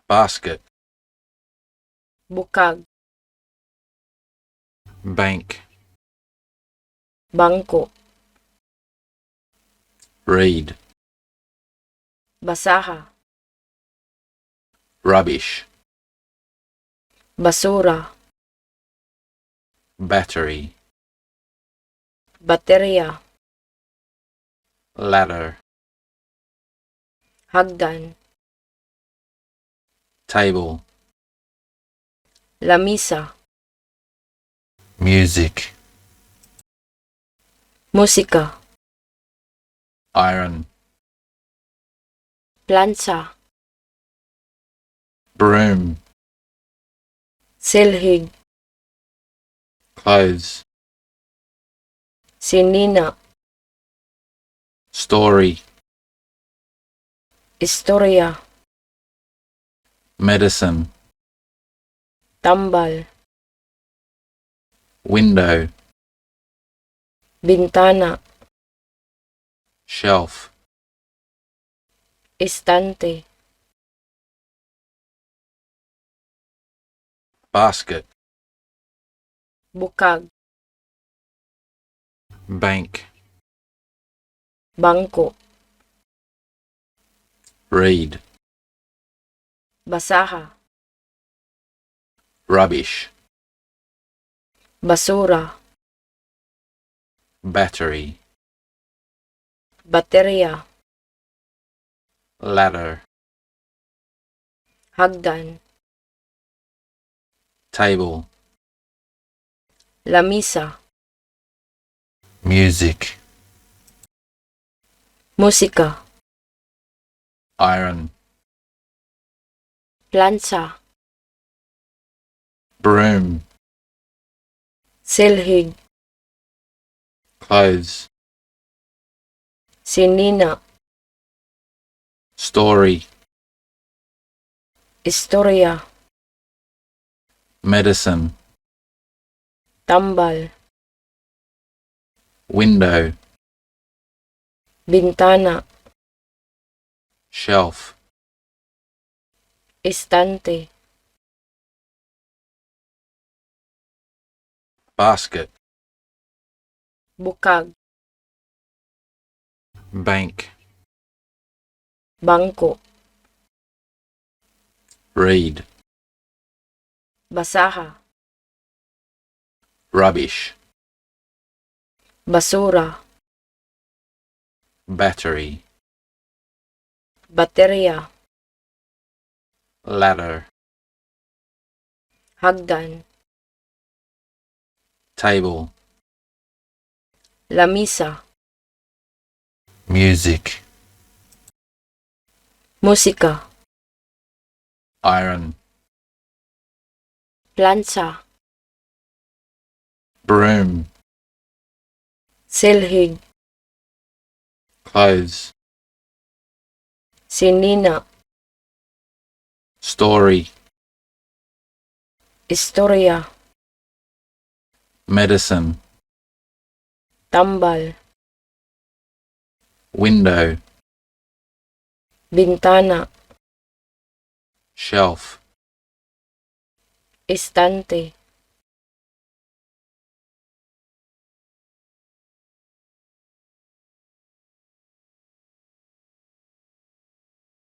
basket, bukag, bank, bangko, read, basaha, rubbish, basura, battery, baterya, ladder, hagdan, table, lamisa, music, musika, iron, plansa, broom, silhig, clothes, sinina, story, istorya, medicine, tambal, window, bintana, shelf, istante, basket, bukag, bank, bangko, read, basaha, rubbish, basura, battery, baterya, ladder, hagdan, table, lamisa, music, musika, iron, plansa, broom, silhig, clothes, sinina, story, istorya, medicine, tambal, window, bintana, shelf, istante, basket, bukag, bank, bangko, read, basaha, rubbish, basura, battery, baterya, ladder, hagdan, table, lamisa, music, musika, iron, plansa, broom, silhig, clothes, sinina, story, istorya, medicine, tambal, window, bintana, shelf, istante,